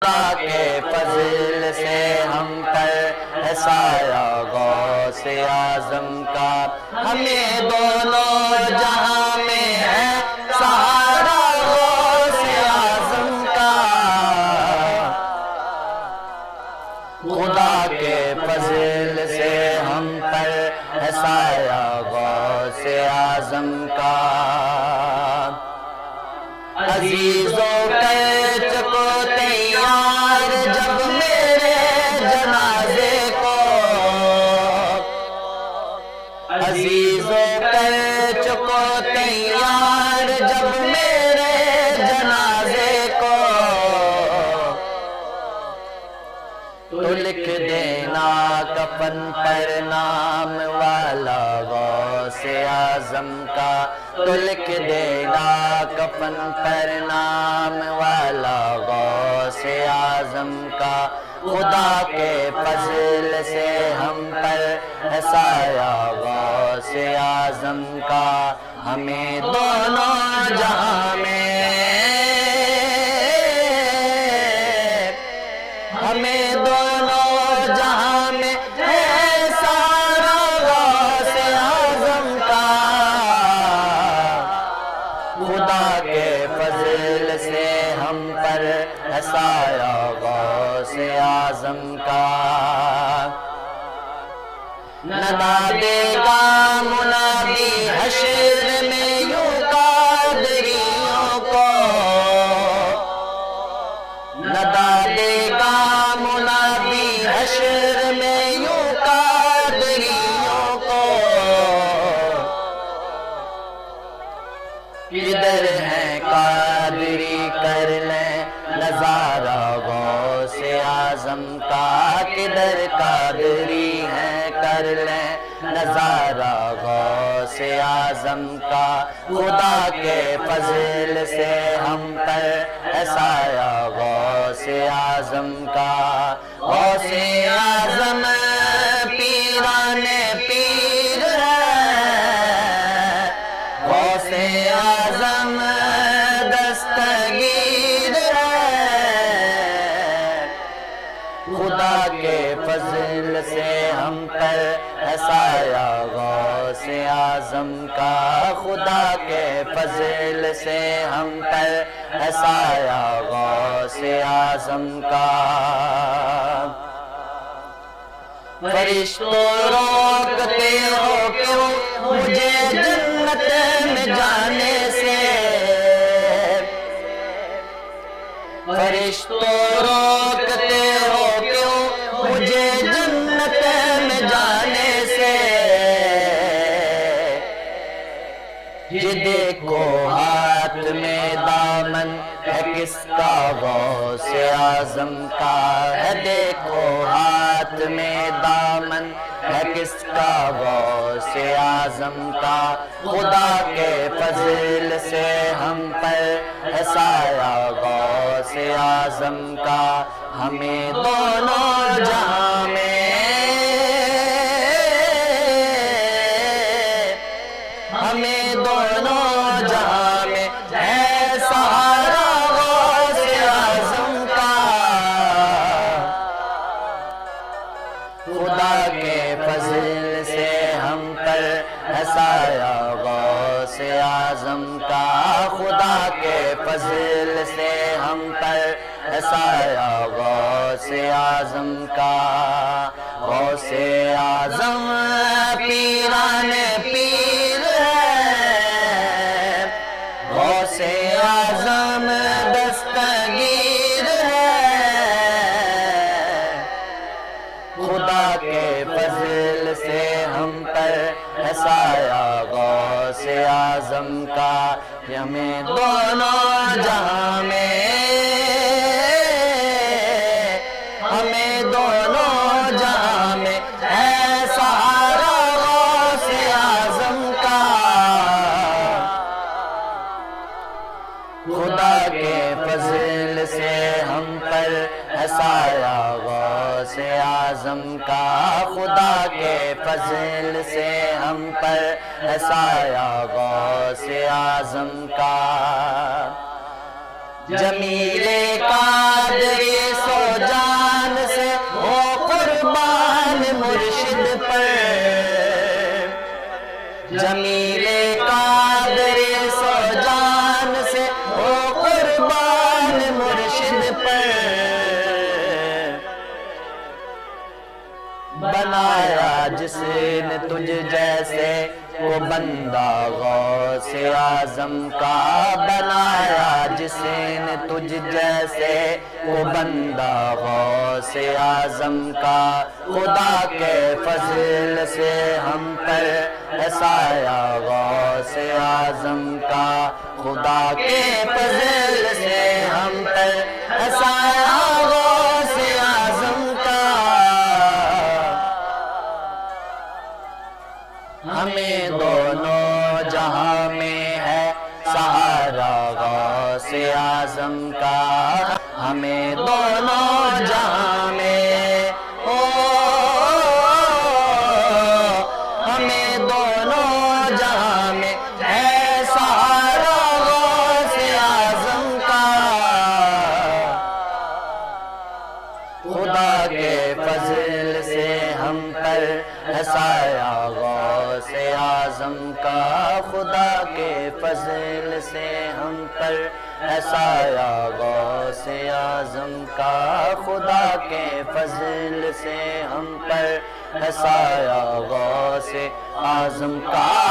خدا کے فضل سے ہم پر ہے سایہ غوث اعظم کا، ہمیں دونوں جہاں میں ہے سہارا غوث اعظم کا۔ خدا کے فضل سے ہم پر ہے سایہ غوث اعظم کا۔ عزیزوں کر چکو تیار جب میرے جنازے کو، عزیزوں کر چکو تیار جب میرے جنازے کو، تو لکھ دینا کفن پر نام والا غوث اعظم کا، تو لکھ دینا کفن پر نام والا غوث اعظم کا۔ خدا کے فضل سے ہم پر ہے سایہ غوث اعظم کا، ہمیں دونوں جہاں میں، ہمیں دونوں جہاں میں ہے سارا غوث اعظم کا۔ خدا کے فضل سے ہم پر ہے سایہ غوث اعظم کا۔ ندا دے گا منادی حشر میں یوں قادریوں کو، ندا دے گا منادی حشر میں یوں قادریوں کو، کدھر ہیں قادری کر لیں نظارہ غوث اعظم کا، کدھر قادری ہیں کر لیں نظارہ غوث اعظم کا۔ خدا کے فضل سے ہم پر ہے سایہ غوث اعظم کا۔ غوث اعظم پیران پیر ہے، غوث اعظم دستگیر ہے، خدا کے فضل سے ہم پر ہے سایہ غوث اعظم کا۔ خدا کے فضل سے ہم پر ہے سایہ غوث اعظم کا۔ فرشتوں روکتے ہو کیوں مجھے جنت میں جانے سے، فرشتوں روکتے ہو کیوں مجھے جنت میں جانے سے، یہ دیکھو ہاتھ میں دامن ہے کس کا غوث اعظم کا، ہے دیکھو ہاتھ میں دامن ہے کس کا غوث اعظم کا۔ خدا کے فضل سے ہم پر ہے سایہ غوث اعظم کا، ہمیں دونوں جہاں میں، ہمیں دونوں جہاں میں ہے سہارا غوث اعظم کا۔ خدا کے فضل سے ہم پر ہے سایہ غوث اعظم کا، خدا کے فضل سے ہم پر ہے سایہ غوث اعظم کا۔ غوث اعظم پیران پیر ہے، غوث اعظم دستگیر ہے، خدا کے فضل سے ہم پر ہے سایہ غوث اعظم کا، ہمیں دونوں جہاں میں، ہمیں دونوں جہاں میں ہے سہارا غوث اعظم کا۔ خدا کے فضل سے ہم پر ہے سایہ غوث اعظم کا، خدا کے فضل سے ہم پر ہے سایہ غوث اعظم کا۔ جمیل قادری جس نے تجھ جیسے کو بندہ غوث اعظم کا بنایا، جس نے تجھ جیسے کو بندہ غوث اعظم کا، خدا کے فضل سے ہم پر ہے سایہ غوث اعظم کا، خدا کے فضل سے ہم پر ہے سایہ غوث اعظم کا، ہمیں دونوں جہاں میں ہے سہارا غوث اعظم کا، ہمیں دونوں جہاں میں ہمیں دونوں جہاں میں ہے سہارا غوث اعظم کا، خدا کے فضل سے ہم پر ہے سایہ غوث اعظم کا، خدا کے فضل سے ہم پر ہے سایہ غوث اعظم کا، خدا کے فضل سے ہم پر ہے سایہ غوث اعظم کا۔